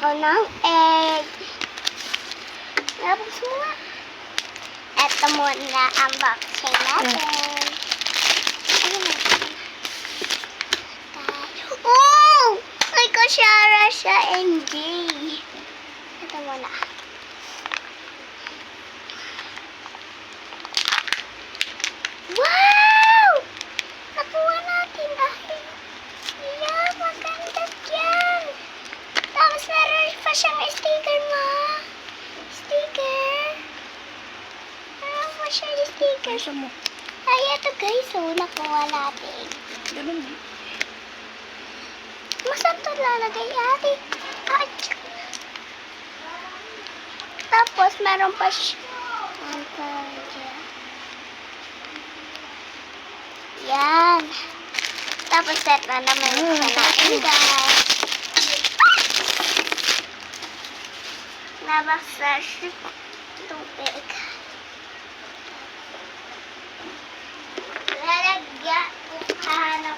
ako ng egg. Tapos muna. Ito muna ang unboxing natin. Oh! May kusyara siya, MJ. Ito muna. Wow! Nakuha natin dahil. Yeah, maganda yan. Tapos meron pa siyang sticker, ma. Sticker. Meron pa siyang sticker. Isa mo. Ay, ito guys. So, nakuha natin. Ganun. Masaan ito lalagay, ate? Ay, tapos, meron pa siya. Yan. Tapos, set na naman sa natin, guys. Nabaksa siya tubig.